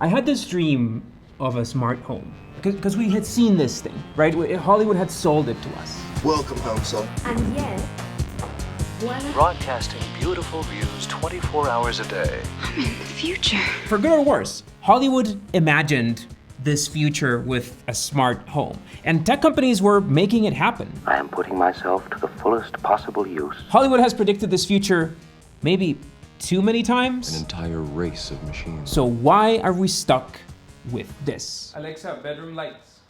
I had this dream of a smart home because we had seen this thing, right? Hollywood had sold it to us. Welcome home, son. And yet, broadcasting beautiful views 24 hours a day. I'm in the future. For good or worse, Hollywood imagined this future with a smart home, and tech companies were making it happen. I am putting myself to the fullest possible use. Hollywood has predicted this future maybe too many times. An entire race of machines. So why are we stuck with this? Alexa, bedroom lights.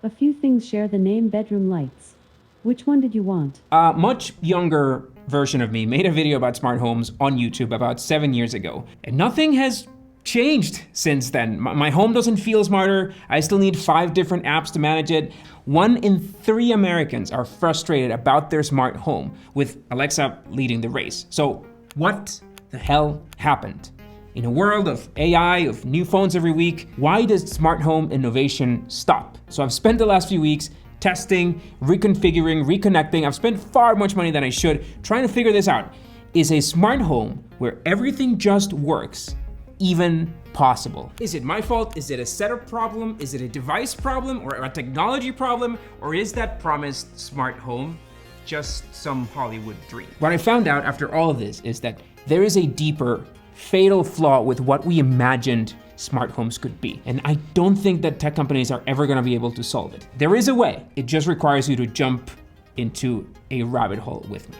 A few things share the name bedroom lights. Which one did you want? A much younger version of me made a video about smart homes on YouTube about 7 years ago, and nothing has changed since then. My home doesn't feel smarter. I still need 5 different apps to manage it. 1 in 3 Americans are frustrated about their smart home, with Alexa leading the race. So what the hell happened? In a world of AI, of new phones every week, why does smart home innovation stop? So I've spent the last few weeks testing, reconfiguring, reconnecting. I've spent far much money than I should trying to figure this out. Is a smart home where everything just works even possible? Is it my fault? Is it a setup problem? Is it a device problem or a technology problem? Or is that promised smart home just some Hollywood dream? What I found out after all of this is that there is a deeper, fatal flaw with what we imagined smart homes could be. And I don't think that tech companies are ever gonna be able to solve it. There is a way. It just requires you to jump into a rabbit hole with me.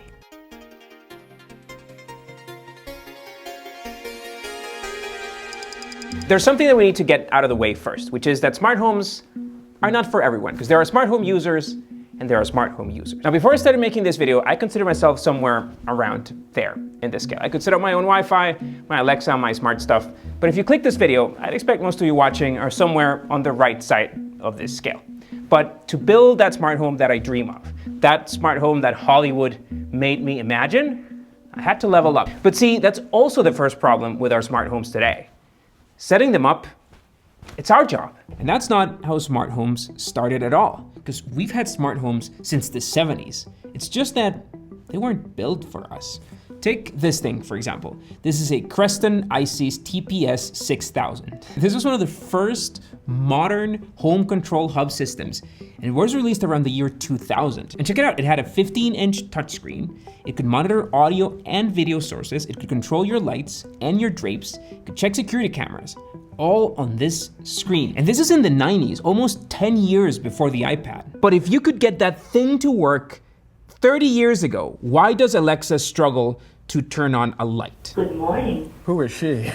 There's something that we need to get out of the way first, which is that smart homes are not for everyone, because there are smart home users and there are smart home users. Now, before I started making this video, I consider myself somewhere around there in this scale. I could set up my own Wi-Fi, my Alexa, my smart stuff. But if you click this video, I'd expect most of you watching are somewhere on the right side of this scale. But to build that smart home that I dream of, that smart home that Hollywood made me imagine, I had to level up. But see, that's also the first problem with our smart homes today. Setting them up, it's our job. And that's not how smart homes started at all, because we've had smart homes since the 70s. It's just that they weren't built for us. Take this thing, for example. This is a Creston ICES TPS 6000. This was one of the first modern home control hub systems, and it was released around the year 2000. And check it out, it had a 15-inch touchscreen. It could monitor audio and video sources. It could control your lights and your drapes. It could check security cameras, all on this screen. And this is in the 90s, almost 10 years before the iPad. But if you could get that thing to work 30 years ago, why does Alexa struggle to turn on a light? Good morning. Who is she?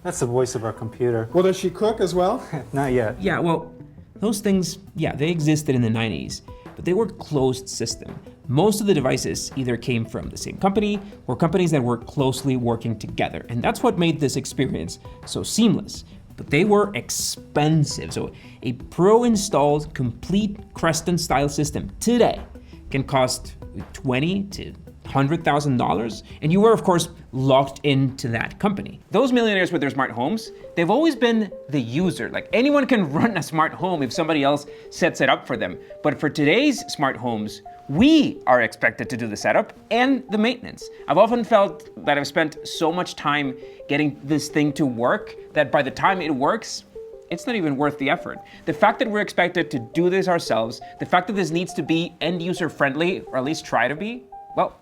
That's the voice of our computer. Well, does she cook as well? Not yet. Yeah, well, those things, yeah, they existed in the 90s, but they were closed system. Most of the devices either came from the same company or companies that were closely working together. And that's what made this experience so seamless. But they were expensive. So a pro-installed, complete Creston style system today can cost $20,000 to $100,000, and you were, of course, locked into that company. Those millionaires with their smart homes, they've always been the user. Like, anyone can run a smart home if somebody else sets it up for them. But for today's smart homes, we are expected to do the setup and the maintenance. I've often felt that I've spent so much time getting this thing to work that by the time it works, it's not even worth the effort. The fact that we're expected to do this ourselves, the fact that this needs to be end-user friendly, or at least try to be, well,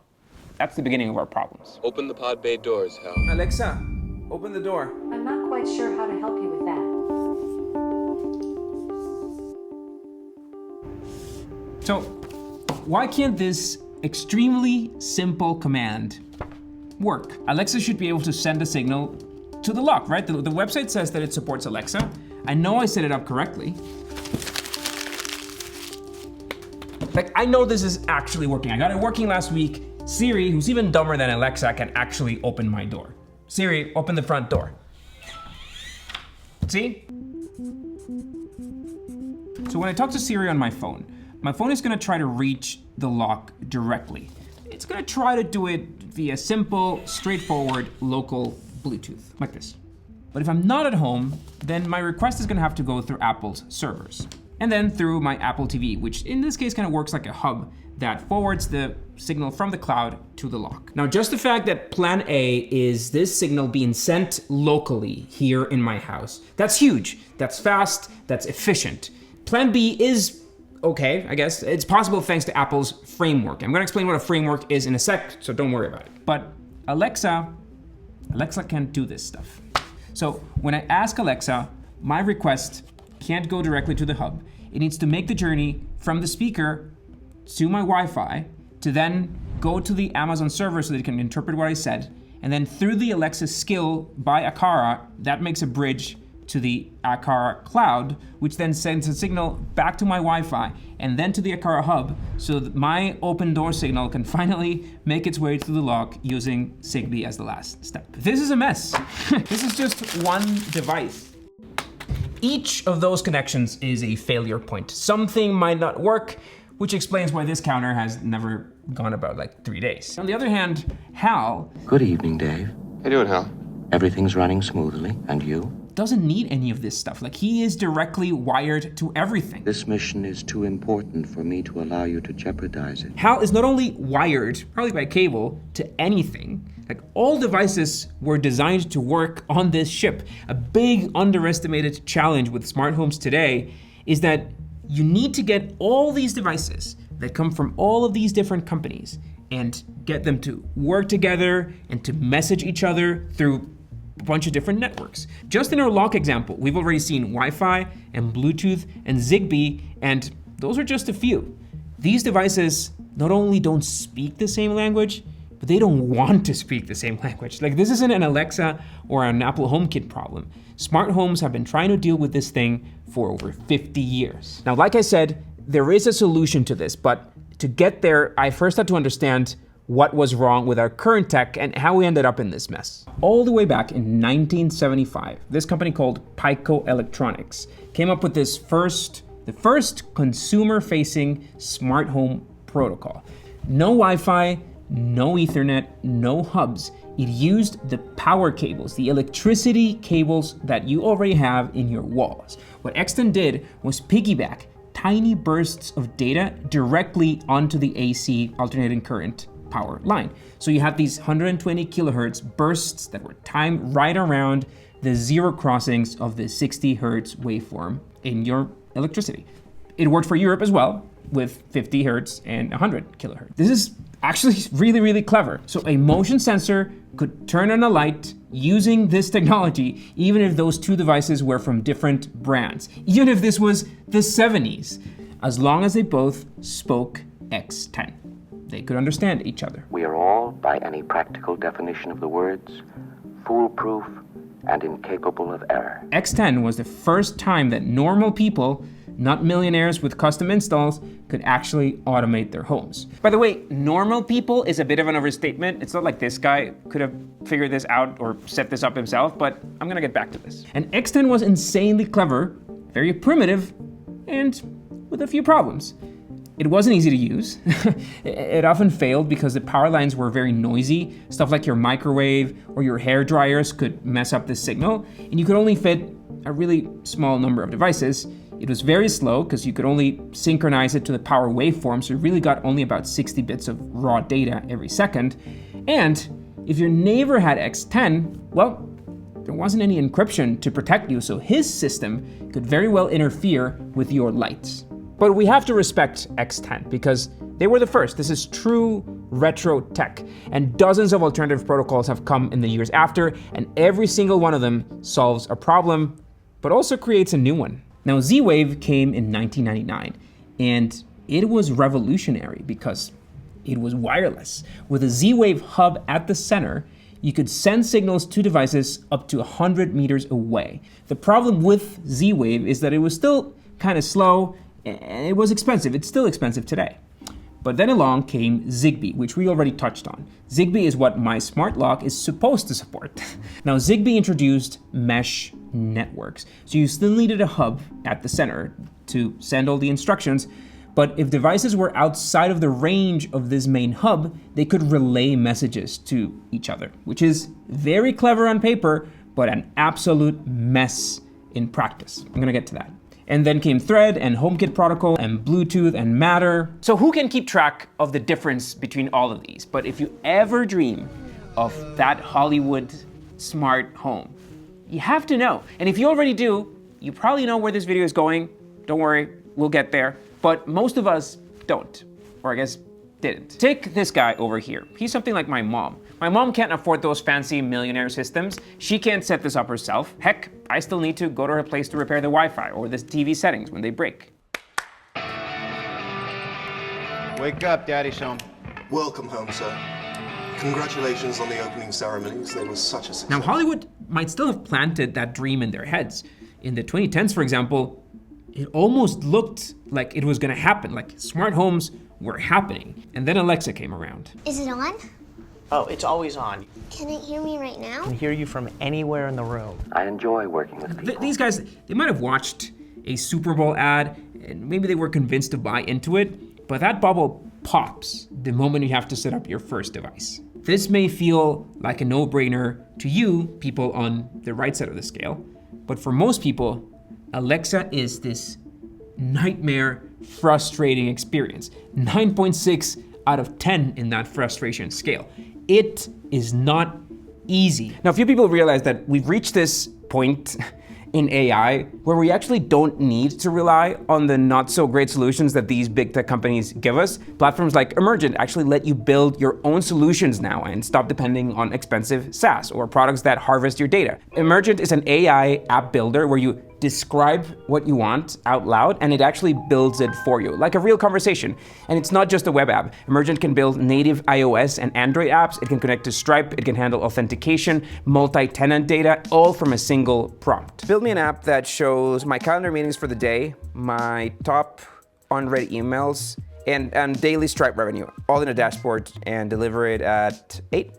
that's the beginning of our problems. Open the pod bay doors, Hal. Alexa, open the door. I'm not quite sure how to help you with that. So, why can't this extremely simple command work? Alexa should be able to send a signal to the lock, right? The website says that it supports Alexa. I know I set it up correctly. Like, I know this is actually working. I got it working last week. Siri, who's even dumber than Alexa, can actually open my door. Siri, open the front door. See? So when I talk to Siri on my phone is gonna try to reach the lock directly. It's gonna try to do it via simple, straightforward, local Bluetooth, like this. But if I'm not at home, then my request is gonna have to go through Apple's servers. and then through my Apple TV, which in this case kind of works like a hub that forwards the signal from the cloud to the lock. Now, just the fact that plan A is this signal being sent locally here in my house, that's huge, that's fast, that's efficient. Plan B is okay, I guess. It's possible thanks to Apple's framework. I'm gonna explain what a framework is in a sec, so don't worry about it. But Alexa can't do this stuff. So when I ask Alexa, my request can't go directly to the hub. It needs to make the journey from the speaker to my Wi-Fi to then go to the Amazon server so that it can interpret what I said. And then through the Alexa skill by Aqara, that makes a bridge to the Aqara cloud, which then sends a signal back to my Wi-Fi and then to the Aqara hub so that my open door signal can finally make its way to the lock using Zigbee as the last step. This is a mess. This is just one device. Each of those connections is a failure point. Something might not work, which explains why this counter has never gone about like 3 days. On the other hand, Hal. Good evening, Dave. How you doing, Hal? Everything's running smoothly, and you? Doesn't need any of this stuff. Like, he is directly wired to everything. This mission is too important for me to allow you to jeopardize it. Hal is not only wired, probably by cable, to anything. Like, all devices were designed to work on this ship. A big underestimated challenge with smart homes today is that you need to get all these devices that come from all of these different companies and get them to work together and to message each other through a bunch of different networks. Just in our lock example, we've already seen Wi-Fi and Bluetooth and Zigbee, and those are just a few. These devices not only don't speak the same language, but they don't want to speak the same language. Like, this isn't an Alexa or an Apple HomeKit problem. Smart homes have been trying to deal with this thing for over 50 years. Now, like I said, there is a solution to this, but to get there, I first had to understand what was wrong with our current tech and how we ended up in this mess. All the way back in 1975, this company called Pico Electronics came up with the first consumer-facing smart home protocol. No Wi-Fi, no Ethernet, no hubs. It used the power cables, the electricity cables that you already have in your walls. What X10 did was piggyback tiny bursts of data directly onto the AC alternating current power line. So you have these 120 kilohertz bursts that were timed right around the zero crossings of the 60 hertz waveform in your electricity. It worked for Europe as well, with 50 hertz and 100 kilohertz. This is actually really, really clever. So a motion sensor could turn on a light using this technology, even if those two devices were from different brands, even if this was the 70s, as long as they both spoke X10. They could understand each other. We are all, by any practical definition of the words, foolproof and incapable of error. X10 was the first time that normal people, not millionaires with custom installs, could actually automate their homes. By the way, normal people is a bit of an overstatement. It's not like this guy could have figured this out or set this up himself, but I'm gonna get back to this. And X10 was insanely clever, very primitive, and with a few problems. It wasn't easy to use. It often failed because the power lines were very noisy. Stuff like your microwave or your hair dryers could mess up the signal, and you could only fit a really small number of devices. It was very slow because you could only synchronize it to the power waveform, so you really got only about 60 bits of raw data every second. And if your neighbor had X10, well, there wasn't any encryption to protect you, so his system could very well interfere with your lights. But we have to respect X10 because they were the first. This is true retro tech, and dozens of alternative protocols have come in the years after, and every single one of them solves a problem, but also creates a new one. Now, Z-Wave came in 1999, and it was revolutionary because it was wireless. With a Z-Wave hub at the center, you could send signals to devices up to 100 meters away. The problem with Z-Wave is that it was still kind of slow, and it was expensive. It's still expensive today. But then along came Zigbee, which we already touched on. Zigbee is what my smart lock is supposed to support. Now, Zigbee introduced mesh networks. So you still needed a hub at the center to send all the instructions, but if devices were outside of the range of this main hub, they could relay messages to each other, which is very clever on paper, but an absolute mess in practice. I'm gonna get to that. And then came Thread and HomeKit protocol and Bluetooth and Matter. So who can keep track of the difference between all of these? But if you ever dream of that Hollywood smart home, you have to know. And if you already do, you probably know where this video is going. Don't worry, we'll get there. But most of us don't, or I guess didn't. Take this guy over here. He's something like my mom. My mom can't afford those fancy millionaire systems. She can't set this up herself. Heck, I still need to go to her place to repair the Wi-Fi or the TV settings when they break. Wake up, Daddy's home. Welcome home, sir. Congratulations on the opening ceremonies. They were such a success. Now, Hollywood might still have planted that dream in their heads. In the 2010s, for example, it almost looked like it was gonna happen, like smart homes were happening. And then Alexa came around. Is it on? Oh, it's always on. Can it hear me right now? I can hear you from anywhere in the room. I enjoy working with people. These guys, they might have watched a Super Bowl ad, and maybe they were convinced to buy into it, but that bubble pops the moment you have to set up your first device. This may feel like a no-brainer to you, people on the right side of the scale, but for most people, Alexa is this nightmare, frustrating experience. 9.6 out of 10 in that frustration scale. It is not easy. Now, few people realize that we've reached this point in AI where we actually don't need to rely on the not so great solutions that these big tech companies give us. Platforms like Emergent actually let you build your own solutions now and stop depending on expensive SaaS or products that harvest your data. Emergent is an AI app builder where you describe what you want out loud and it actually builds it for you, like a real conversation. And it's not just a web app. Emergent can build native iOS and Android apps. It can connect to Stripe. It can handle authentication, multi-tenant data, all from a single prompt. Build me an app that shows my calendar meetings for the day, my top unread emails, and daily Stripe revenue, all in a dashboard, and deliver it at 8.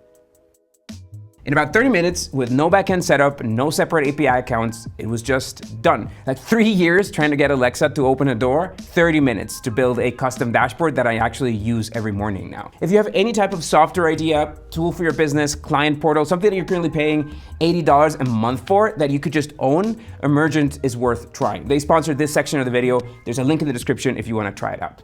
In about 30 minutes, with no backend setup, no separate API accounts, it was just done. Like 3 years trying to get Alexa to open a door, 30 minutes to build a custom dashboard that I actually use every morning now. If you have any type of software idea, tool for your business, client portal, something that you're currently paying $80 a month for that you could just own, Emergent is worth trying. They sponsored this section of the video. There's a link in the description if you want to try it out.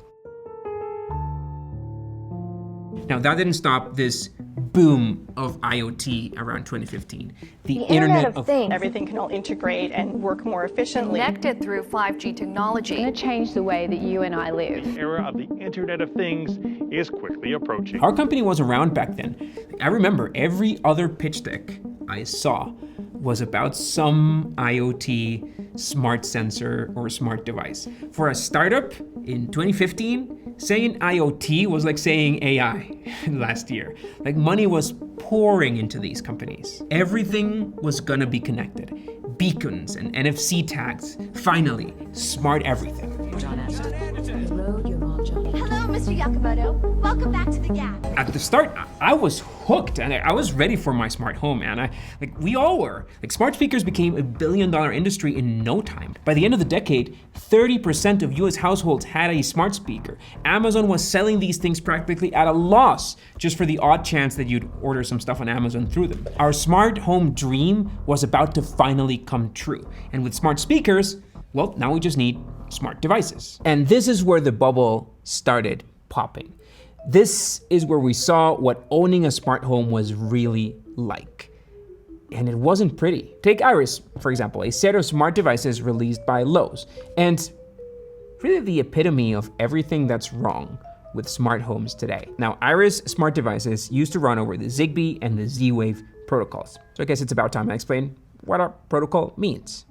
Now, that didn't stop this boom of IoT around 2015. The Internet of Things. Everything can all integrate and work more efficiently. Connected through 5G technology. It's going to change the way that you and I live. The era of the Internet of Things is quickly approaching. Our company was around back then. I remember every other pitch deck I saw was about some IoT smart sensor or smart device. For a startup in 2015, saying IoT was like saying AI last year. Like money was pouring into these companies. Everything was gonna be connected. Beacons and NFC tags. Finally, smart everything. Hello, Mr. Yakamoto. Welcome back to the Gap. At the start, I was hooked and I was ready for my smart home, man. We all were. Smart speakers became $1 billion industry in no time. By the end of the decade, 30% of US households had a smart speaker. Amazon was selling these things practically at a loss, just for the odd chance that you'd order some stuff on Amazon through them. Our smart home dream was about to finally come true. And with smart speakers, well, now we just need smart devices. And this is where the bubble started popping. This is where we saw what owning a smart home was really like. And it wasn't pretty. Take Iris, for example, a set of smart devices released by Lowe's. And really the epitome of everything that's wrong with smart homes today. Now, Iris smart devices used to run over the Zigbee and the Z-Wave protocols. So I guess it's about time I explain what a protocol means.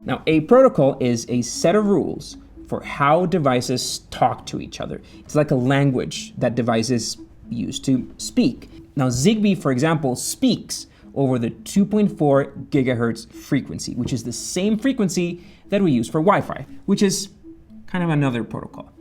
Now, a protocol is a set of rules for how devices talk to each other. It's like a language that devices use to speak. Now, Zigbee, for example, speaks over the 2.4 gigahertz frequency, which is the same frequency that we use for Wi-Fi, which is kind of another protocol.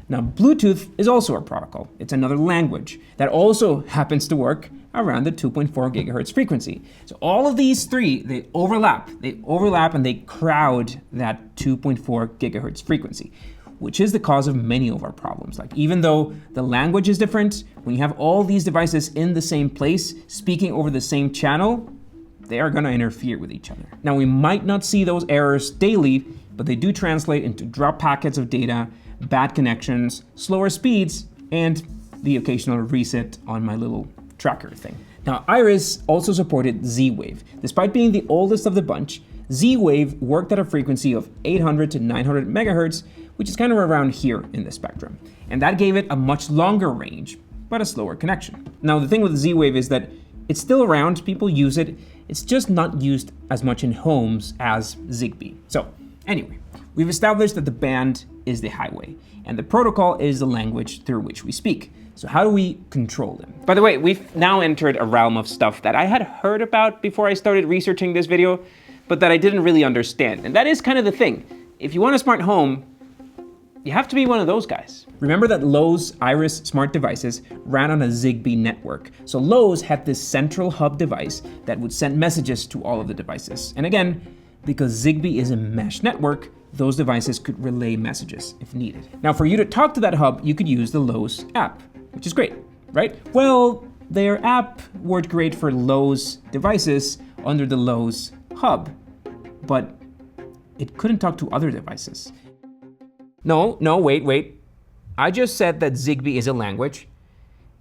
Now, Bluetooth is also a protocol. It's another language that also happens to work around the 2.4 gigahertz frequency. So all of these three, they overlap and they crowd that 2.4 gigahertz frequency, which is the cause of many of our problems. Like, even though the language is different, when you have all these devices in the same place, speaking over the same channel, they are gonna interfere with each other. Now, we might not see those errors daily, but they do translate into drop packets of data, bad connections, slower speeds, and the occasional reset on my little tracker thing. Now, Iris also supported Z-Wave. Despite being the oldest of the bunch, Z-Wave worked at a frequency of 800 to 900 megahertz, which is kind of around here in the spectrum. And that gave it a much longer range, but a slower connection. Now, the thing with Z-Wave is that it's still around, people use it, it's just not used as much in homes as Zigbee. So, anyway, we've established that the band is the highway, and the protocol is the language through which we speak. So how do we control them? By the way, we've now entered a realm of stuff that I had heard about before I started researching this video, but that I didn't really understand. And that is kind of the thing. If you want a smart home, you have to be one of those guys. Remember that Lowe's Iris smart devices ran on a Zigbee network. So Lowe's had this central hub device that would send messages to all of the devices. And again, because Zigbee is a mesh network, those devices could relay messages if needed. Now, for you to talk to that hub, you could use the Lowe's app, which is great, right? Well, their app worked great for Lowe's devices under the Lowe's hub, but it couldn't talk to other devices. No, wait. I just said that Zigbee is a language.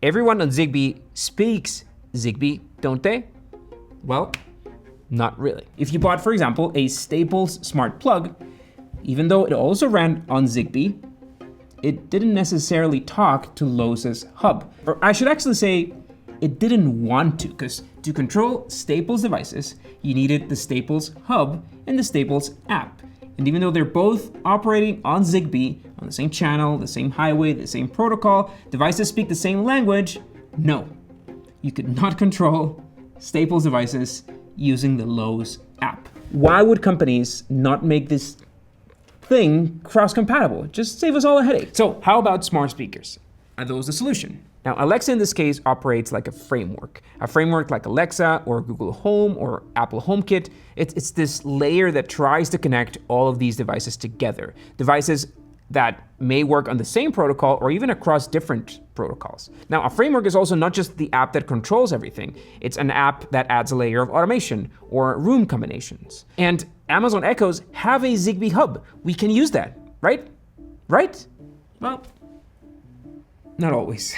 Everyone on Zigbee speaks Zigbee, don't they? Well, not really. If you bought, for example, a Staples smart plug, even though it also ran on Zigbee, it didn't necessarily talk to Lowe's hub. Or I should actually say, it didn't want to, because to control Staples devices, you needed the Staples hub and the Staples app. And even though they're both operating on Zigbee, on the same channel, the same highway, the same protocol, devices speak the same language, no, you could not control Staples devices using the Lowe's app. Why would companies not make this thing cross-compatible? Just save us all a headache. So how about smart speakers? Are those the solution? Now, Alexa in this case operates like a framework like Alexa or Google Home or Apple HomeKit. It's this layer that tries to connect all of these devices together. Devices that may work on the same protocol or even across different protocols. Now, a framework is also not just the app that controls everything. It's an app that adds a layer of automation or room combinations. And Amazon Echoes have a Zigbee hub. We can use that, right? Right? Well, not always.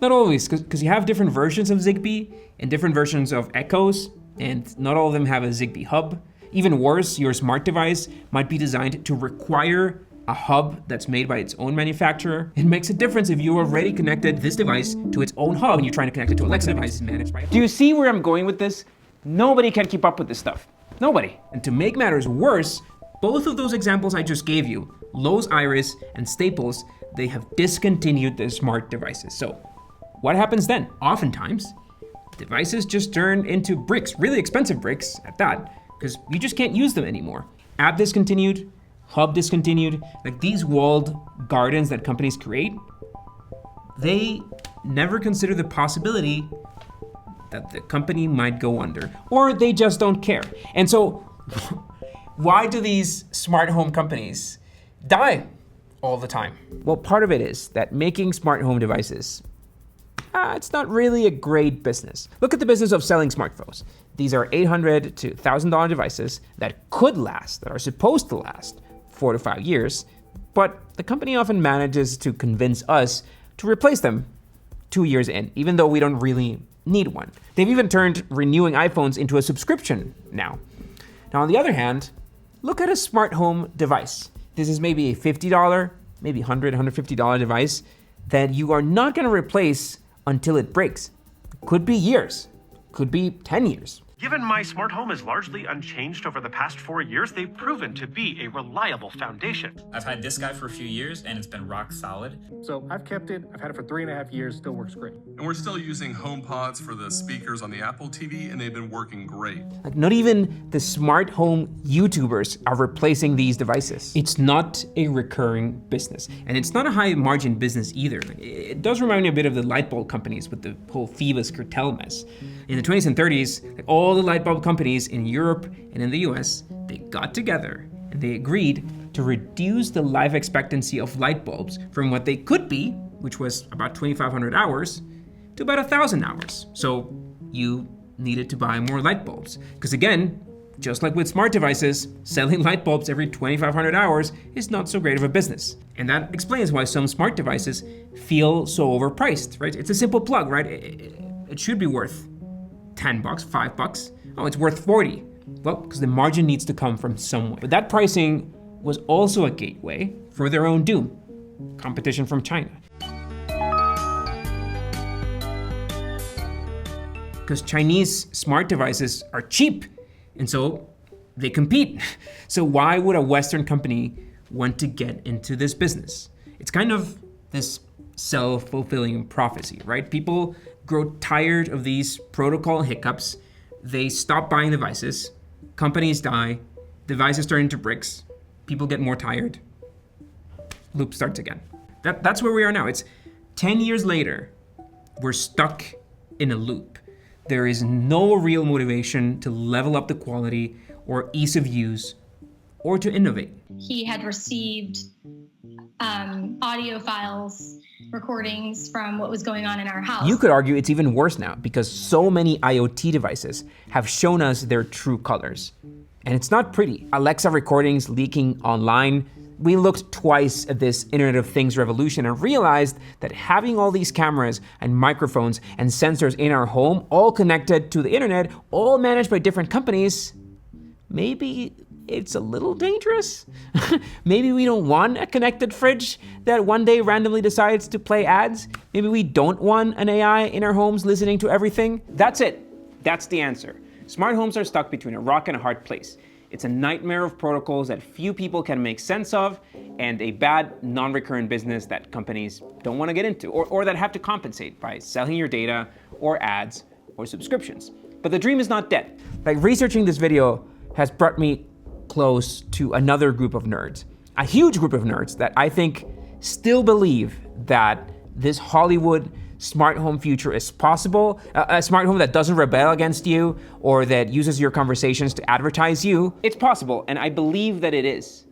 Not always, because you have different versions of Zigbee and different versions of Echoes, and not all of them have a Zigbee hub. Even worse, your smart device might be designed to require a hub that's made by its own manufacturer. It makes a difference if you already connected this device to its own hub and you're trying to connect it to Alexa devices managed by. Do you see where I'm going with this? Nobody can keep up with this stuff. Nobody. And to make matters worse, both of those examples I just gave you, Lowe's Iris and Staples, they have discontinued their smart devices. So what happens then? Oftentimes, devices just turn into bricks, really expensive bricks at that, because you just can't use them anymore. App discontinued, hub discontinued, like these walled gardens that companies create, they never consider the possibility that the company might go under, or they just don't care. And so, why do these smart home companies die all the time? Well, part of it is that making smart home devices, it's not really a great business. Look at the business of selling smartphones. These are $800 to $1,000 devices that could last, that are supposed to last 4 to 5 years, but the company often manages to convince us to replace them 2 years in, even though we don't really need one. They've even turned renewing iPhones into a subscription now. Now, on the other hand, look at a smart home device. This is maybe a $50, maybe $100, $150 device that you are not gonna replace until it breaks. Could be years, could be 10 years. Given my smart home is largely unchanged over the past 4 years, they've proven to be a reliable foundation. I've had this guy for a few years and it's been rock solid. So I've kept it, I've had it for 3.5 years, still works great. And we're still using HomePods for the speakers on the Apple TV and they've been working great. Like not even the smart home YouTubers are replacing these devices. It's not a recurring business. And it's not a high margin business either. It does remind me a bit of the light bulb companies with the whole Phoebus cartel mess. In the 20s and 30s, all the light bulb companies in Europe and in the US, they got together and they agreed to reduce the life expectancy of light bulbs from what they could be, which was about 2,500 hours, to about 1,000 hours. So you needed to buy more light bulbs. Because again, just like with smart devices, selling light bulbs every 2,500 hours is not so great of a business. And that explains why some smart devices feel so overpriced, right? It's a simple plug, right? It should be worth 10 bucks, 5 bucks. Oh, it's worth 40. Well, because the margin needs to come from somewhere. But that pricing was also a gateway for their own doom, competition from China. Because Chinese smart devices are cheap, and so they compete. So why would a Western company want to get into this business? It's kind of this self-fulfilling prophecy, right? People grow tired of these protocol hiccups. They stop buying devices, companies die, devices turn into bricks, people get more tired, loop starts again. That's where we are now. It's 10 years later, we're stuck in a loop. There is no real motivation to level up the quality or ease of use or to innovate. He had received audio files, recordings from what was going on in our house. You could argue it's even worse now because so many IoT devices have shown us their true colors. And it's not pretty. Alexa recordings leaking online. We looked twice at this Internet of Things revolution and realized that having all these cameras and microphones and sensors in our home, all connected to the internet, all managed by different companies, maybe it's a little dangerous. Maybe we don't want a connected fridge that one day randomly decides to play ads. Maybe we don't want an AI in our homes listening to everything. That's it. That's the answer. Smart homes are stuck between a rock and a hard place. It's a nightmare of protocols that few people can make sense of, and a bad, non-recurrent business that companies don't want to get into, or that have to compensate by selling your data, or ads, or subscriptions. But the dream is not dead. Like, researching this video has brought me close to another group of nerds, a huge group of nerds that I think still believe that this Hollywood smart home future is possible, a smart home that doesn't rebel against you or that uses your conversations to advertise you. It's possible, and I believe that it is,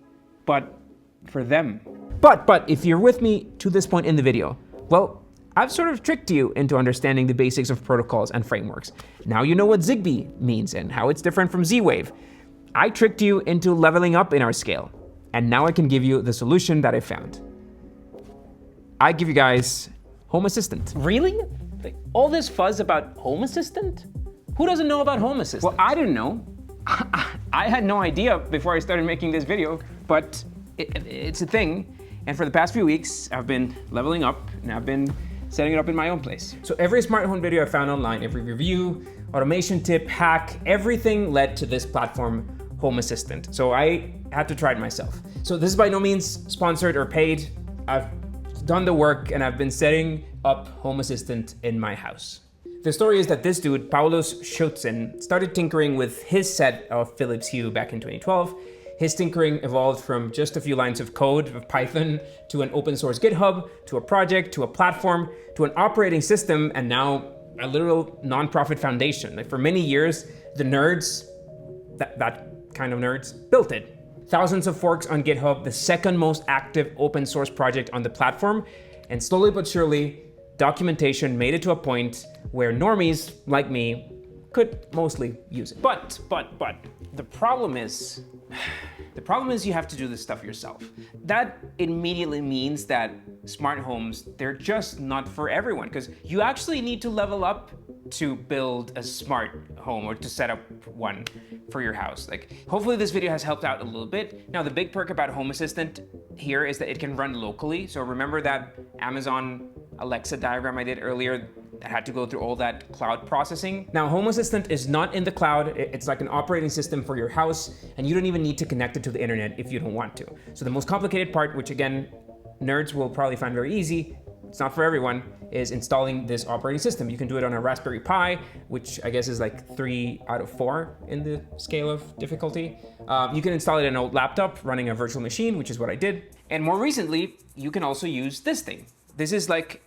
but for them. But if you're with me to this point in the video, well, I've sort of tricked you into understanding the basics of protocols and frameworks. Now you know what Zigbee means and how it's different from Z-Wave. I tricked you into leveling up in our scale, and now I can give you the solution that I found. I give you guys Home Assistant. Really? Like, all this fuzz about Home Assistant? Who doesn't know about Home Assistant? Well, I didn't know. I had no idea before I started making this video, but it's a thing. And for the past few weeks, I've been leveling up and I've been setting it up in my own place. So every smart home video I found online, every review, automation tip, hack, everything led to this platform, Home Assistant. So I had to try it myself. So this is by no means sponsored or paid. I've done the work and I've been setting up Home Assistant in my house. The story is that this dude, Paulus Schutzen, started tinkering with his set of Philips Hue back in 2012. His tinkering evolved from just a few lines of code of Python to an open source GitHub, to a project, to a platform, to an operating system, and now a literal nonprofit foundation. Like, for many years, the nerds, that kind of nerds, built it. Thousands of forks on GitHub, the second most active open source project on the platform, and slowly but surely, documentation made it to a point where normies like me could mostly use it. But the problem is you have to do this stuff yourself. That immediately means that smart homes, they're just not for everyone, because you actually need to level up to build a smart home or to set up one for your house. Like, hopefully this video has helped out a little bit. Now, the big perk about Home Assistant here is that it can run locally. So remember that Amazon Alexa diagram I did earlier that had to go through all that cloud processing? Now, Home Assistant is not in the cloud. It's like an operating system for your house, and you don't even need to connect it to the internet if you don't want to. So the most complicated part, which again, nerds will probably find very easy, it's not for everyone, is installing this operating system. You can do it on a Raspberry Pi, which I guess is like 3 out of 4 in the scale of difficulty. You can install it in an old laptop running a virtual machine, which is what I did. And more recently, you can also use this thing. This is like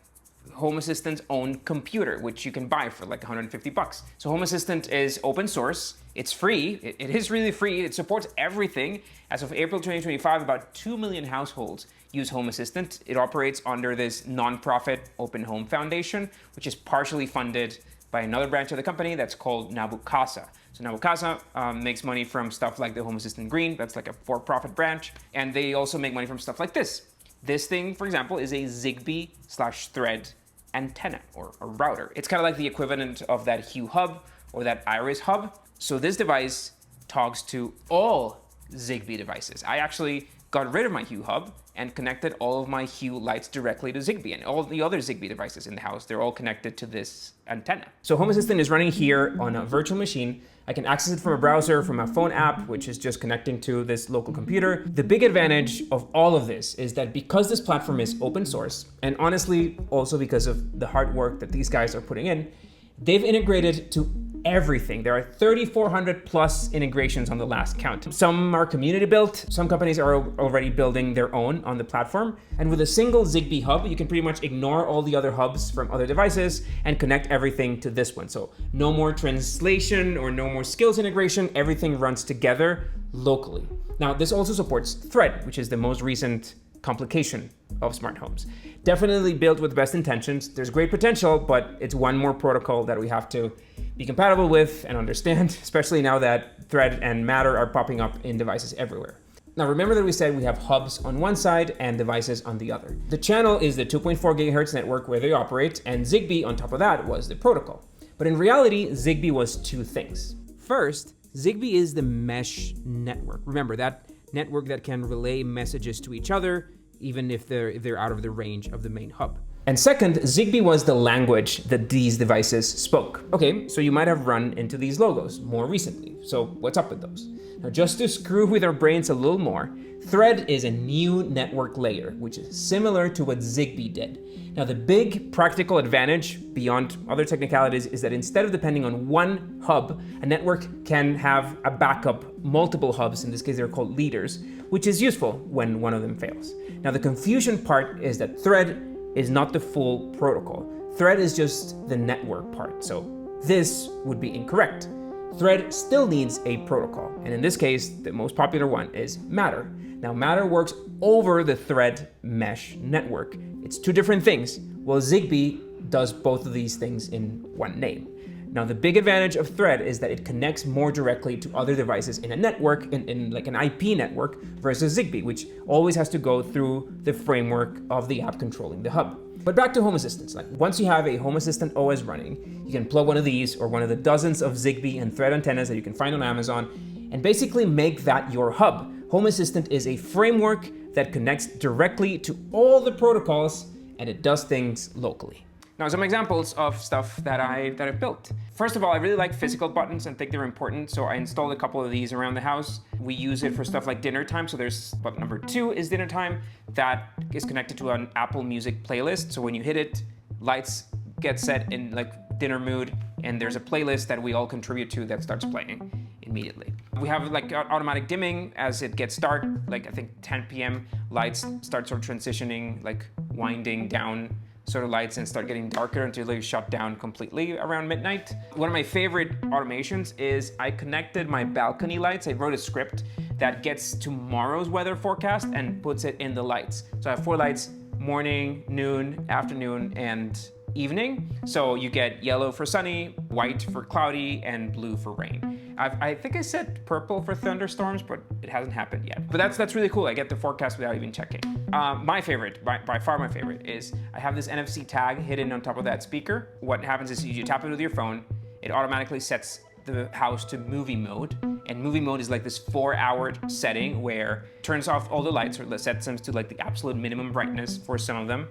Home Assistant's own computer, which you can buy for like 150 bucks. So Home Assistant is open source. It's free. It is really free. It supports everything. As of April 2025, about 2 million households use Home Assistant. It operates under this nonprofit Open Home Foundation, which is partially funded by another branch of the company that's called Nabu Casa. So now Casa makes money from stuff like the Home Assistant Green, that's like a for-profit branch, and they also make money from stuff like this. This thing, for example, is a Zigbee/Thread antenna or a router. It's kind of like the equivalent of that Hue hub or that Iris hub. So this device talks to all Zigbee devices. I actually got rid of my Hue hub and connected all of my Hue lights directly to Zigbee, and all the other Zigbee devices in the house, they're all connected to this antenna. So Home Assistant is running here on a virtual machine. I can access it from a browser, from a phone app, which is just connecting to this local computer. The big advantage of all of this is that because this platform is open source, and honestly, also because of the hard work that these guys are putting in, they've integrated to everything. There are 3,400 plus integrations on the last count. Some are community built. Some companies are already building their own on the platform. And with a single Zigbee hub, you can pretty much ignore all the other hubs from other devices and connect everything to this one. So no more translation or no more skills integration. Everything runs together locally. Now, this also supports Thread, which is the most recent complication of smart homes. Definitely built with best intentions. There's great potential, but it's one more protocol that we have to be compatible with and understand, especially now that Thread and Matter are popping up in devices everywhere. Now remember that we said we have hubs on one side and devices on the other. The channel is the 2.4 gigahertz network where they operate, and Zigbee on top of that was the protocol. But in reality, Zigbee was two things. First, Zigbee is the mesh network. Remember, that network that can relay messages to each other, even if they're out of the range of the main hub. And second, Zigbee was the language that these devices spoke. Okay, so you might have run into these logos more recently. So what's up with those? Now, just to screw with our brains a little more, Thread is a new network layer, which is similar to what Zigbee did. Now, the big practical advantage beyond other technicalities is that instead of depending on one hub, a network can have a backup, multiple hubs, in this case they're called leaders, which is useful when one of them fails. Now, the confusion part is that Thread is not the full protocol. Thread is just the network part, so this would be incorrect. Thread still needs a protocol, and in this case, the most popular one is Matter. Now, Matter works over the Thread mesh network. It's two different things. Well, Zigbee does both of these things in one name. Now, the big advantage of Thread is that it connects more directly to other devices in a network, in like an IP network, versus Zigbee, which always has to go through the framework of the app controlling the hub. But back to Home Assistants. Like, once you have a Home Assistant OS running, you can plug one of these or one of the dozens of Zigbee and Thread antennas that you can find on Amazon and basically make that your hub. Home Assistant is a framework that connects directly to all the protocols, and it does things locally. Now, some examples of stuff that I've built. First of all, I really like physical buttons and think they're important, so I installed a couple of these around the house. We use it for stuff like dinner time, so there's button number 2 is dinner time. That is connected to an Apple Music playlist, so when you hit it, lights get set in like dinner mood, and there's a playlist that we all contribute to that starts playing immediately. We have like automatic dimming as it gets dark, like I think 10 p.m. lights start sort of transitioning, like winding down sort of lights and start getting darker until they shut down completely around midnight. One of my favorite automations is I connected my balcony lights. I wrote a script that gets tomorrow's weather forecast and puts it in the lights. So I have 4 lights, morning, noon, afternoon, and evening. So you get yellow for sunny, white for cloudy, and blue for rain. I think I set purple for thunderstorms, but it hasn't happened yet. But that's really cool. I get the forecast without even checking. My favorite, by far my favorite, is I have this NFC tag hidden on top of that speaker. What happens is you tap it with your phone, it automatically sets the house to movie mode. And movie mode is like this 4-hour setting where it turns off all the lights or sets them to like the absolute minimum brightness for some of them,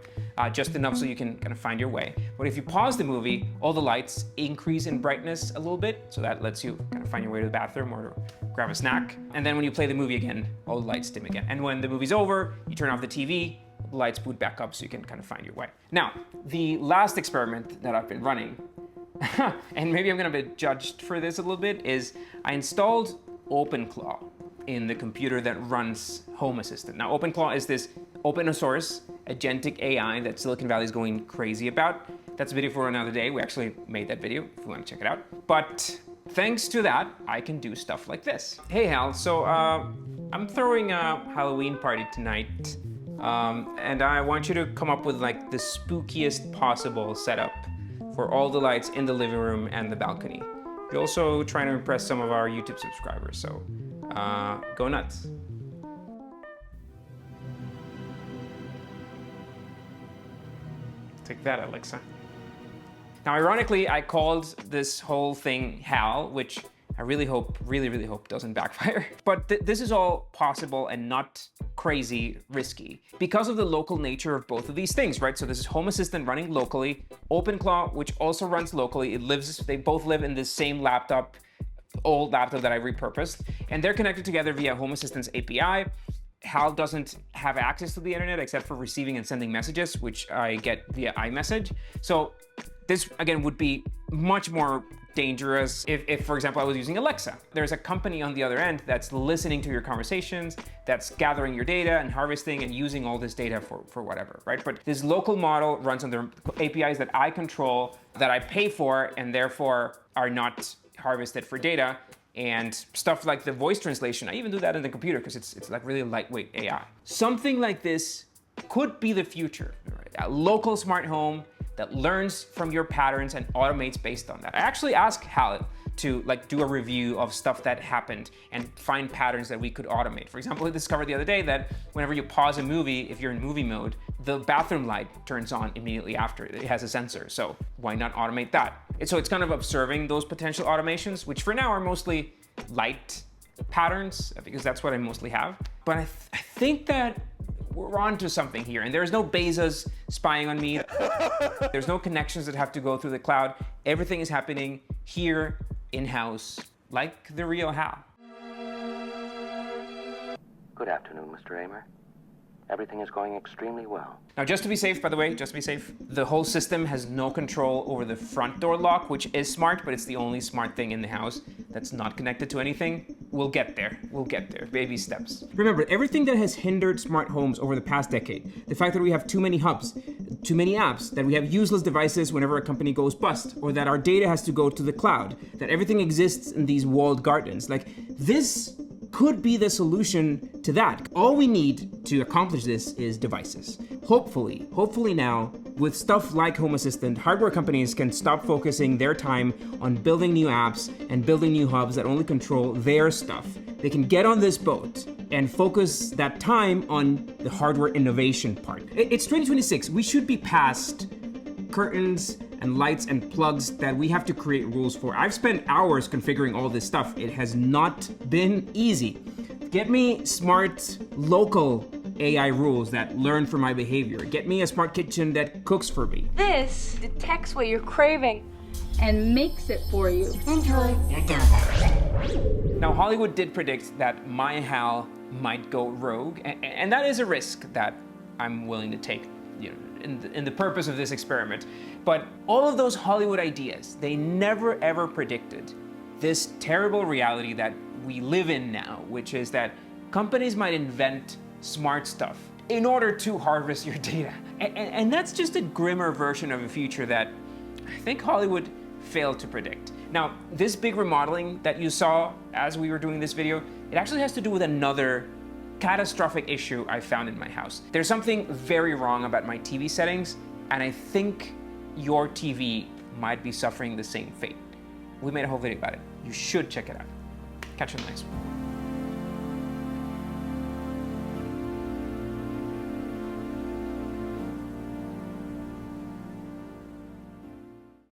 just enough so you can kind of find your way. But if you pause the movie, all the lights increase in brightness a little bit, so that lets you kind of find your way to the bathroom or grab a snack. And then when you play the movie again, all the lights dim again. And when the movie's over, you turn off the TV, the lights boot back up so you can kind of find your way. Now, the last experiment that I've been running, and maybe I'm gonna be judged for this a little bit, is I installed OpenClaw in the computer that runs Home Assistant. Now, OpenClaw is this open source agentic AI that Silicon Valley is going crazy about. That's a video for another day. We actually made that video if you want to check it out. But thanks to that, I can do stuff like this. Hey Hal, so I'm throwing a Halloween party tonight, and I want you to come up with like the spookiest possible setup for all the lights in the living room and the balcony. We're also trying to impress some of our YouTube subscribers, so go nuts. Take that, Alexa. Now, ironically, I called this whole thing HAL, which I really hope doesn't backfire. But this is all possible and not crazy risky because of the local nature of both of these things, right? So this is Home Assistant running locally, OpenClaw, which also runs locally. They both live in this same laptop, old laptop that I repurposed, and they're connected together via Home Assistant's API. HAL doesn't have access to the internet except for receiving and sending messages, which I get via iMessage. So this, again, would be much more dangerous if, for example, I was using Alexa. There's a company on the other end that's listening to your conversations, that's gathering your data and harvesting and using all this data for whatever, right? But this local model runs on the APIs that I control, that I pay for, and therefore are not harvested for data. And stuff like the voice translation, I even do that in the computer because it's like really lightweight AI. Something like this could be the future, right? A local smart home that learns from your patterns and automates based on that. I actually asked HAL to do a review of stuff that happened and find patterns that we could automate. For example, I discovered the other day that whenever you pause a movie, if you're in movie mode, the bathroom light turns on immediately after. It has a sensor, so why not automate that? And so it's kind of observing those potential automations, which for now are mostly light patterns, because that's what I mostly have. But I think that we're onto something here, and there's no Bezos spying on me. There's no connections that have to go through the cloud. Everything is happening here in-house, like the real HAL. Good afternoon, Mr. Amer. Everything is going extremely well. Now, just to be safe, by the way, just to be safe, the whole system has no control over the front door lock, which is smart, but it's the only smart thing in the house that's not connected to anything. We'll get there. We'll get there. Baby steps. Remember, everything that has hindered smart homes over the past decade, the fact that we have too many hubs, too many apps, that we have useless devices whenever a company goes bust, or that our data has to go to the cloud, that everything exists in these walled gardens, like this could be the solution to that. All we need to accomplish this is devices. Hopefully now, with stuff like Home Assistant, hardware companies can stop focusing their time on building new apps and building new hubs that only control their stuff. They can get on this boat and focus that time on the hardware innovation part. It's 2026. We should be past curtains and lights and plugs that we have to create rules for. I've spent hours configuring all this stuff. It has not been easy. Get me smart local AI rules that learn from my behavior. Get me a smart kitchen that cooks for me. This detects what you're craving and makes it for you. Enjoy. Now, Hollywood did predict that my HAL might go rogue, and that is a risk that I'm willing to take, in the purpose of this experiment. But all of those Hollywood ideas, they never ever predicted this terrible reality that we live in now, which is that companies might invent smart stuff in order to harvest your data. And that's just a grimmer version of a future that I think Hollywood failed to predict. Now, this big remodeling that you saw as we were doing this video, it actually has to do with another catastrophic issue I found in my house. There's something very wrong about my TV settings, and I think your TV might be suffering the same fate. We made a whole video about it. You should check it out. Catch you in the next one.